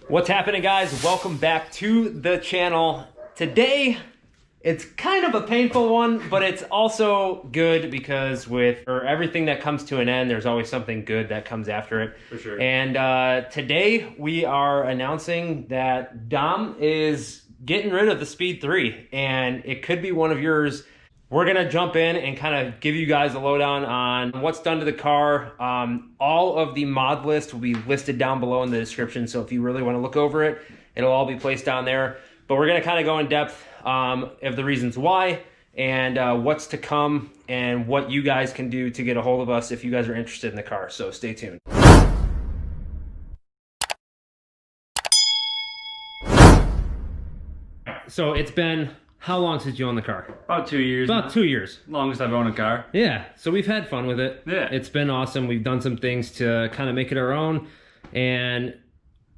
What's happening, guys? Welcome back to the channel. Today, it's kind of a painful one, but it's also good because with everything that comes to an end, there's always something good that comes after it. For sure. And today we are announcing that Dom is getting rid of the Speed 3, and it could be one of yours. We're gonna jump in and kind of give you guys a lowdown on what's done to the car. All of the mod list will be listed down below in the description, so if you really want to look over it, it'll all be placed down there. But we're gonna kind of go in depth of the reasons why and what's to come and what you guys can do to get a hold of us if you guys are interested in the car. So stay tuned. So it's been, how long since you own the car? About 2 years. About 2 years. Longest I've owned a car. Yeah, so we've had fun with it. Yeah. It's been awesome. We've done some things to kind of make it our own. And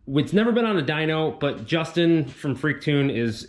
it's never been on a dyno, but Justin from Freektuned is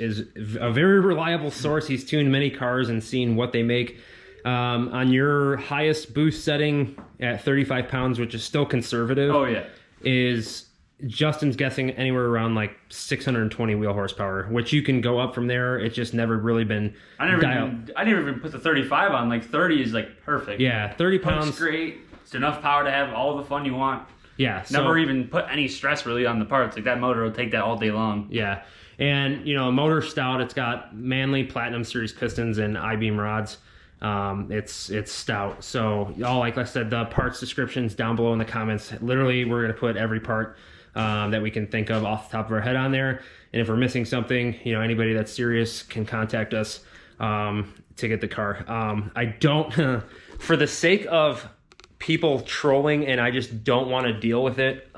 a very reliable source. He's tuned many cars and seen what they make. On your highest boost setting at 35 pounds, which is still conservative. Oh, yeah. Is Justin's guessing anywhere around like 620 wheel horsepower, which you can go up from there. It's just never really been I never even put the 35 on. Like 30 is like perfect. Yeah, 30 pounds. It's great. It's enough power to have all the fun you want. Yeah. Never even put any stress really on the parts. Like that motor will take that all day long. Yeah. And you know, motor stout, it's got Manley Platinum Series pistons and I-beam rods. It's stout. So all, like I said, the parts descriptions down below in the comments. Literally, we're gonna put every part that we can think of off the top of our head on there. And if we're missing something, you know, anybody that's serious can contact us to get the car. I don't, for the sake of people trolling, and I just don't want to deal with it,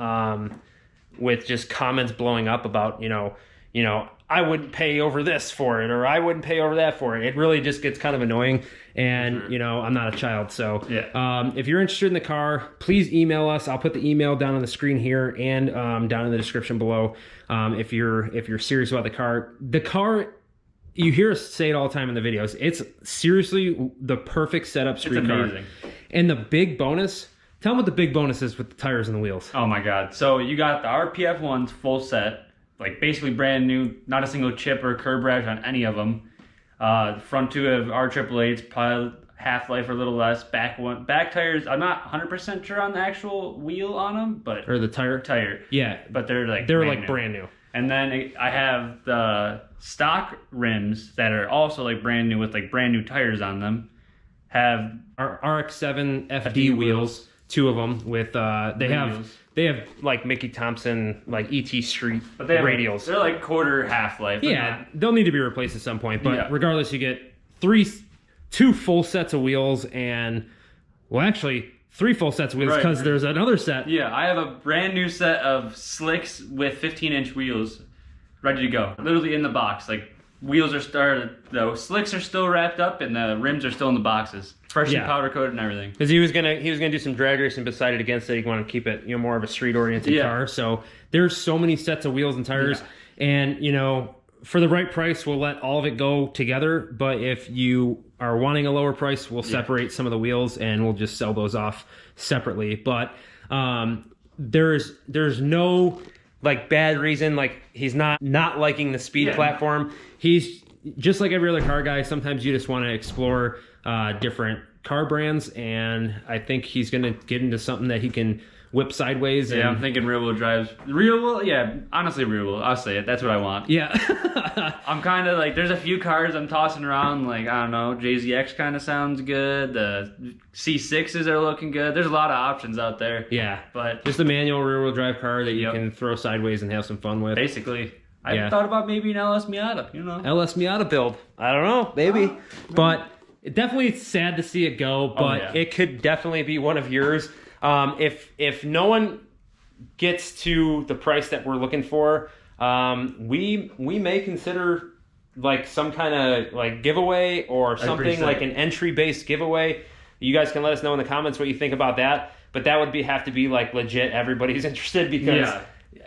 with just comments blowing up about, you know, I wouldn't pay over this for it, or I wouldn't pay over that for it. It really just gets kind of annoying. And, you know, I'm not a child. So yeah. If you're interested in the car, please email us. I'll put the email down on the screen here and down in the description below. If you're serious about the car, you hear us say it all the time in the videos. It's seriously the perfect setup street car. Amazing. And the big bonus, tell them what the big bonus is with the tires and the wheels. Oh my God. So you got the RPF ones full set, like basically brand new, not a single chip or curb rash on any of them. The front two have R888s, probably half-life or a little less. Back tires, I'm not 100% sure on the actual wheel on them, but or the tire. Yeah, but they're brand new. And then I have the stock rims that are also like brand new with like brand new tires on them. Have RX-7 FD wheels, two of them with they have like Mickey Thompson, like ET Street, but they have, radials. They're like quarter half-life. Yeah, they'll need to be replaced at some point. But yeah. Regardless, you get two full sets of wheels and, well, actually, 3 full sets of wheels because there's another set. Yeah, I have a brand new set of slicks with 15-inch wheels ready to go. Literally in the box. Like, wheels are started, the slicks are still wrapped up and the rims are still in the boxes. Freshly powder coated and everything. Because he was gonna do some drag racing, decided against it. He wanted to keep it, you know, more of a street oriented car. So there's so many sets of wheels and tires, and you know, for the right price, we'll let all of it go together. But if you are wanting a lower price, we'll separate some of the wheels and we'll just sell those off separately. But there's no like bad reason. Like he's not liking the speed platform. He's just like every other car guy. Sometimes you just want to explore different car brands, and I think he's gonna get into something that he can whip sideways. Yeah, I'm thinking rear wheel drives. Rear wheel, yeah, honestly rear wheel. I'll say it. That's what I want. Yeah. I'm kind of like, there's a few cars I'm tossing around. Like, I don't know, JZX kind of sounds good. The C6s are looking good. There's a lot of options out there. Yeah, but just a manual rear wheel drive car that you can throw sideways and have some fun with. Basically. I thought about maybe an LS Miata, you know. LS Miata build. I don't know, maybe. But it definitely it's sad to see it go, but it could definitely be one of yours. If no one gets to the price that we're looking for, we may consider like some kind of like giveaway or something like an entry-based giveaway. You guys can let us know in the comments what you think about that. But that would have to be like legit. Everybody's interested because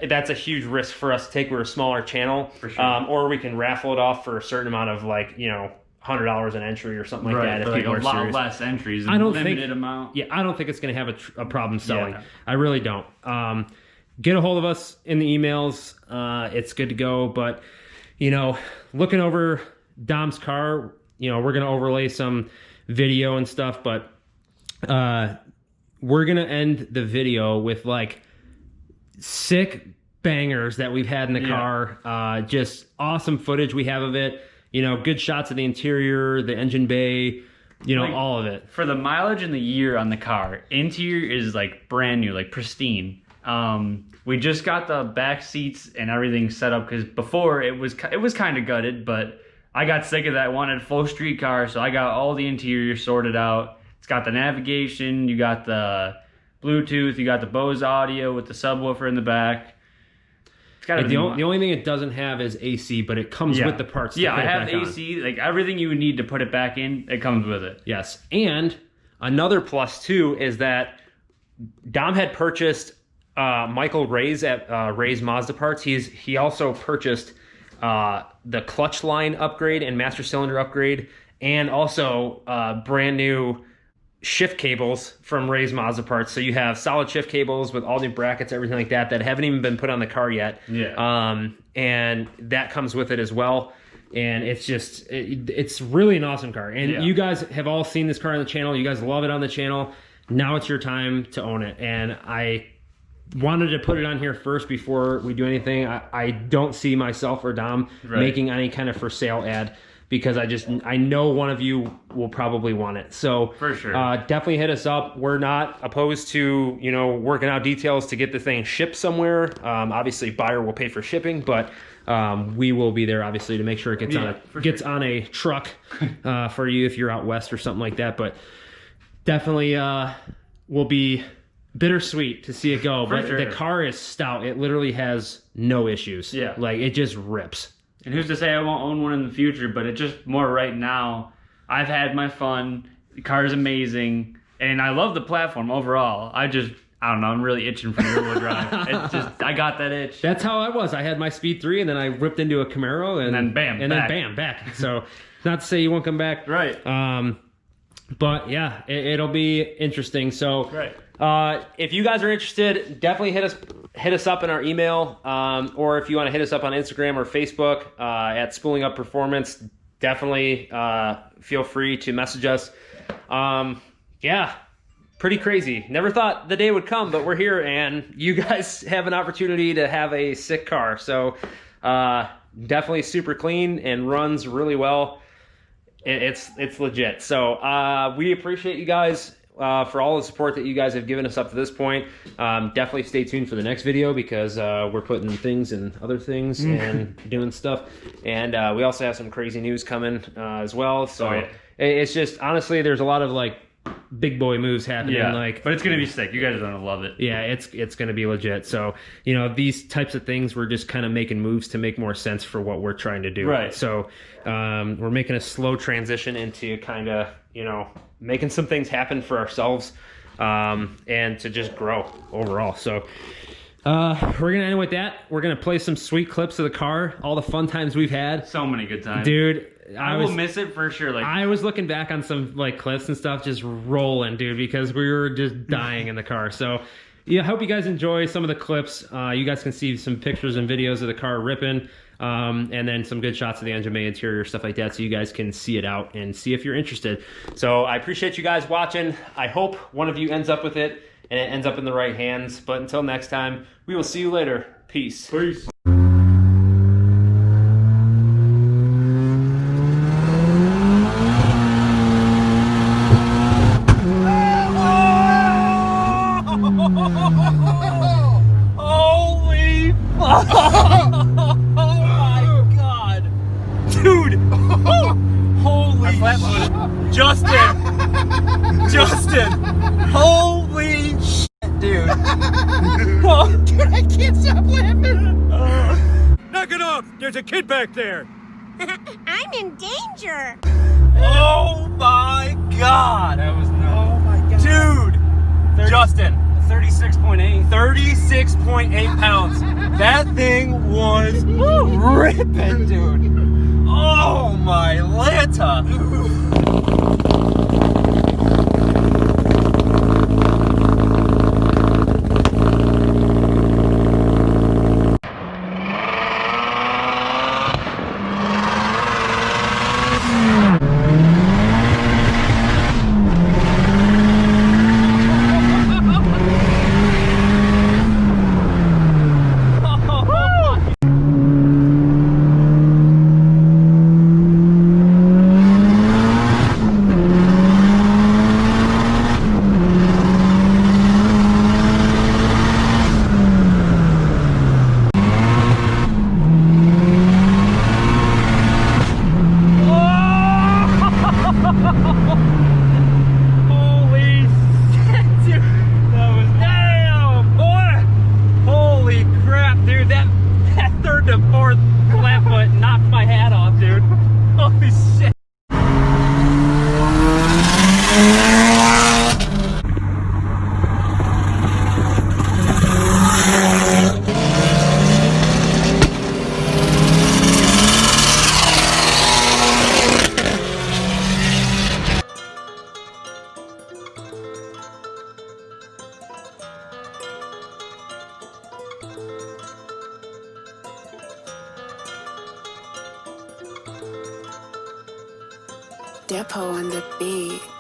that's a huge risk for us to take. We're a smaller channel, for sure. Or we can raffle it off for a certain amount of like, you know, $100 an entry or something like that. If like people a are lot serious. less entries, I don't limited think, amount. Yeah, I don't think it's going to have a problem selling. I really don't. get a hold of us in the emails. It's good to go. But, you know, looking over Dom's car, you know, we're going to overlay some video and stuff, but we're going to end the video with like sick bangers that we've had in the car. Just awesome footage we have of it. You know, good shots of the interior, the engine bay, you know, like, all of it. For the mileage and the year on the car, interior is like brand new, like pristine. We just got the back seats and everything set up because before it was kind of gutted, but I got sick of that. I wanted a full street car, so I got all the interior sorted out. It's got the navigation, you got the Bluetooth, you got the Bose audio with the subwoofer in the back. Like the only thing it doesn't have is AC, but it comes with the parts. Yeah, I have AC. Like everything you would need to put it back in, it comes with it. Yes, and another plus too is that Dom had purchased Michael Ray's at Ray's Mazda Parts. He also purchased the clutch line upgrade and master cylinder upgrade, and also brand new shift cables from Ray's Mazda Parts. So you have solid shift cables with all new brackets, everything like that haven't even been put on the car yet. Yeah. And that comes with it as well. And it's just, it's really an awesome car. And you guys have all seen this car on the channel. You guys love it on the channel. Now it's your time to own it. And I wanted to put it on here first before we do anything. I don't see myself or Dom making any kind of for sale ad, because I know one of you will probably want it. So for sure, definitely hit us up. We're not opposed to, you know, working out details to get the thing shipped somewhere. Obviously buyer will pay for shipping, but we will be there obviously to make sure it gets on a truck for you if you're out west or something like that. But definitely will be bittersweet to see it go. But the car is stout. It literally has no issues. Yeah, like it just rips. And who's to say I won't own one in the future, but it's just more right now. I've had my fun. The car is amazing. And I love the platform overall. I don't know, I'm really itching for rear-wheel drive. It's just, I got that itch. That's how I was. I had my Speed 3 and then I whipped into a Camaro and then bam, and back. then bam, back. So not to say you won't come back. Right. But yeah, it'll be interesting. So if you guys are interested, definitely hit us up in our email, or if you want to hit us up on Instagram or Facebook at Spooling Up Performance, definitely feel free to message us. Yeah, pretty crazy. Never thought the day would come, but we're here, and you guys have an opportunity to have a sick car. So definitely super clean and runs really well. It's legit. So we appreciate you guys for all the support that you guys have given us up to this point. Definitely stay tuned for the next video, because we're putting things and other things and doing stuff. And we also have some crazy news coming as well. So it's just, honestly, there's a lot of like big boy moves happening. But it's gonna be sick. You guys are gonna love it. Yeah, it's gonna be legit. So, you know, these types of things, we're just kind of making moves to make more sense for what we're trying to do. Right. So we're making a slow transition into kind of, you know, making some things happen for ourselves, and to just grow overall. So we're gonna end with that. We're gonna play some sweet clips of the car, all the fun times we've had. So many good times, dude. I will miss it for sure. Like, I was looking back on some like clips and stuff, just rolling, dude, because we were just dying in the car. So yeah, I hope you guys enjoy some of the clips. You guys can see some pictures and videos of the car ripping, and then some good shots of the engine bay interior, stuff like that, so you guys can see it out and see if you're interested. So I appreciate you guys watching. I hope one of you ends up with it and it ends up in the right hands. But until next time, we will see you later. Peace. Peace. Holy fuck! Oh my god! Dude! Holy shit! Justin! Holy shit, dude! Oh, dude, I can't stop laughing! Knock it off! There's a kid back there! I'm in danger! Oh my god! That was Oh my god! Dude! Justin! 36.8. 36.8 pounds. That thing was ripping, dude. Oh my Lanta. knocked my hat off, dude. Holy shit. Depot on the beat.